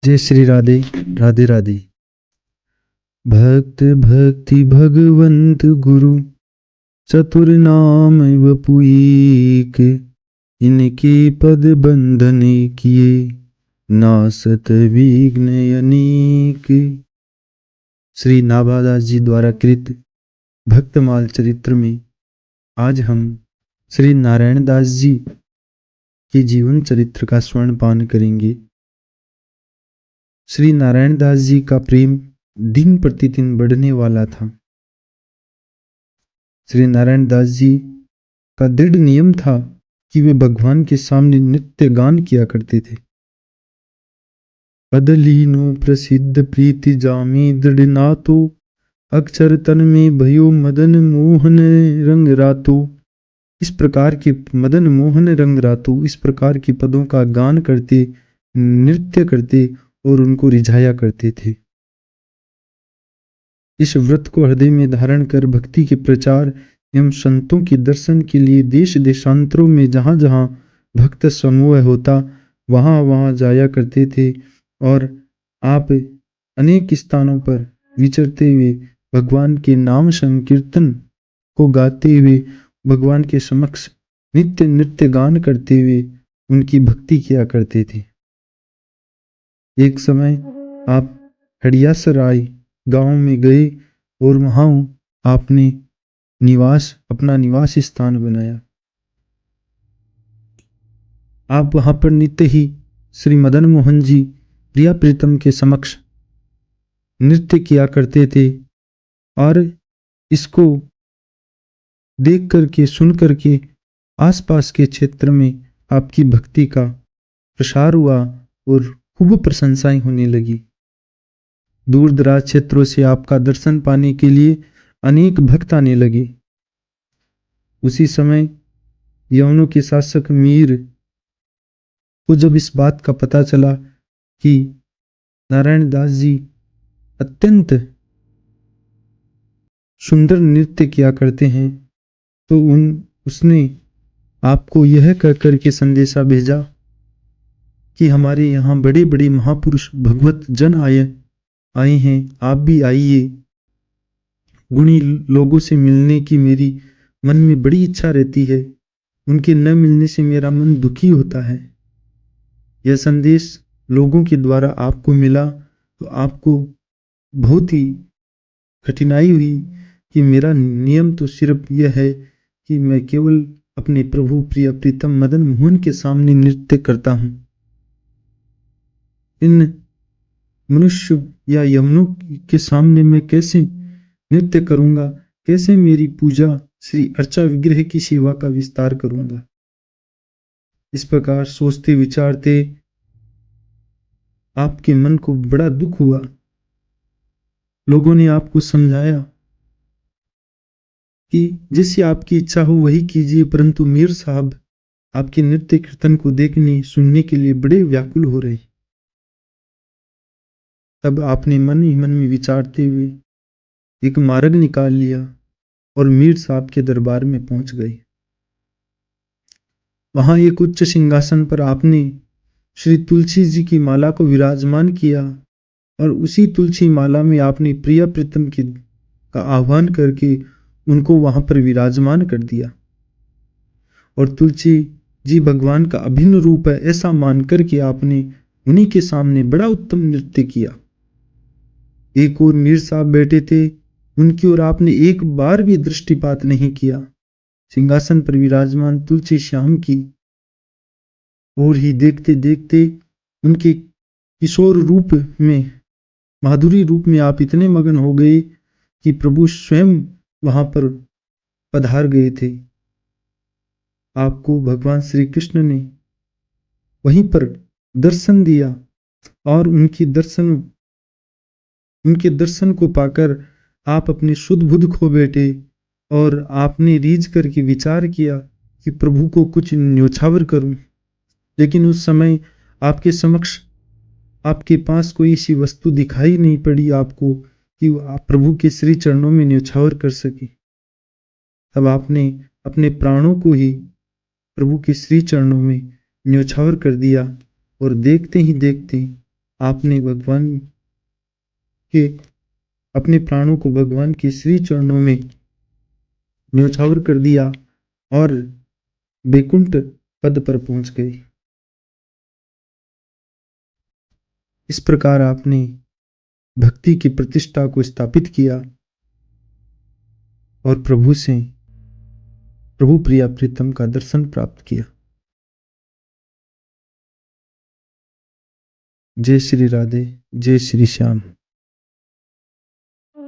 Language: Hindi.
जय श्री राधे। राधे राधे। भक्त भक्ति भगवंत गुरु चतुर नाम वपुईक, इनके पद बंधन किए नासत विघ्न अनेक। श्री नाभादास जी द्वारा कृत भक्तमाल चरित्र में आज हम श्री नारायण दास जी के जीवन चरित्र का स्वर्णपान करेंगे। श्री नारायण दास जी का प्रेम दिन प्रतिदिन बढ़ने वाला था। श्री नारायण दास जी का दृढ़ नियम था कि वे भगवान के सामने नित्य गान किया करते थे। पदलीनो प्रसिद्ध प्रीति जामी दृढ़ नातो, अक्षर तन में भयो मदन मोहन रंग रातो। इस प्रकार के मदन मोहन रंग रातो, इस प्रकार के पदों का गान करते, नृत्य करते और उनको रिझाया करते थे। इस व्रत को हृदय में धारण कर भक्ति के प्रचार एवं संतों के दर्शन के लिए देश देशांतरों में जहाँ जहाँ भक्त समूह होता वहाँ वहाँ जाया करते थे और आप अनेक स्थानों पर विचरते हुए भगवान के नाम संकीर्तन को गाते हुए भगवान के समक्ष नित्य नृत्य गान करते हुए उनकी भक्ति किया करते थे। एक समय आप हड़ियासराय गांव में गए और वहां आपने अपना निवास स्थान बनाया। आप वहां पर नित्य ही श्री मदन मोहन जी प्रिया प्रीतम के समक्ष नृत्य किया करते थे और इसको देख करके सुन करके आसपास के क्षेत्र में आपकी भक्ति का प्रसार हुआ और खूब प्रशंसाएं होने लगी। दूर दराज क्षेत्रों से आपका दर्शन पाने के लिए अनेक भक्त आने लगे। उसी समय यवनों के शासक मीर को जब इस बात का पता चला कि नारायण दास जी अत्यंत सुंदर नृत्य किया करते हैं तो उसने आपको यह कहकर के संदेशा भेजा कि हमारे यहाँ बड़े बड़े महापुरुष भगवत जन आए हैं, आप भी आइए। गुणी लोगों से मिलने की मेरी मन में बड़ी इच्छा रहती है, उनके न मिलने से मेरा मन दुखी होता है। यह संदेश लोगों के द्वारा आपको मिला तो आपको बहुत ही कठिनाई हुई कि मेरा नियम तो सिर्फ यह है कि मैं केवल अपने प्रभु प्रिय प्रीतम मदन मोहन के सामने नृत्य करता हूं। इन मनुष्य या यमनों के सामने मैं कैसे नृत्य करूंगा, कैसे मेरी पूजा श्री अर्चा विग्रह की सेवा का विस्तार करूंगा। इस प्रकार सोचते विचारते आपके मन को बड़ा दुख हुआ। लोगों ने आपको समझाया कि जैसी आपकी इच्छा हो वही कीजिए, परंतु मीर साहब आपके नृत्य कीर्तन को देखने सुनने के लिए बड़े व्याकुल हो रहे। तब आपने मन ही मन में विचारते हुए एक मार्ग निकाल लिया और मीर साहब के दरबार में पहुंच गए। वहां एक उच्च सिंहासन पर आपने श्री तुलसी जी की माला को विराजमान किया और उसी तुलसी माला में आपने प्रिया प्रीतम का आह्वान करके उनको वहां पर विराजमान कर दिया और तुलसी जी भगवान का अभिन्न रूप है ऐसा मानकर के आपने उन्हीं के सामने बड़ा उत्तम नृत्य किया। एक और मीर साहब बैठे थे, उनकी ओर आपने एक बार भी दृष्टिपात नहीं किया। सिंहासन पर विराजमान तुलसी श्याम की और ही देखते देखते उनके किशोर रूप में, माधुरी रूप में आप इतने मगन हो गए कि प्रभु स्वयं वहां पर पधार गए थे। आपको भगवान श्री कृष्ण ने वहीं पर दर्शन दिया और उनके दर्शन को पाकर आप अपने शुद्ध बुद्ध खो बैठे और आपने रीझ करके विचार किया कि प्रभु को कुछ न्योछावर करूं। लेकिन उस समय आपके समक्ष आपके पास कोई ऐसी वस्तु दिखाई नहीं पड़ी आपको कि आप प्रभु के श्री चरणों में न्योछावर कर सके। तब आपने अपने प्राणों को ही प्रभु के श्री चरणों में न्योछावर कर दिया और देखते ही देखते आपने भगवान के अपने प्राणों को भगवान के श्री चरणों में न्यौछावर कर दिया और वैकुंठ पद पर पहुंच गए। इस प्रकार आपने भक्ति की प्रतिष्ठा को स्थापित किया और प्रभु प्रिया प्रीतम का दर्शन प्राप्त किया। जय श्री राधे, जय श्री श्याम।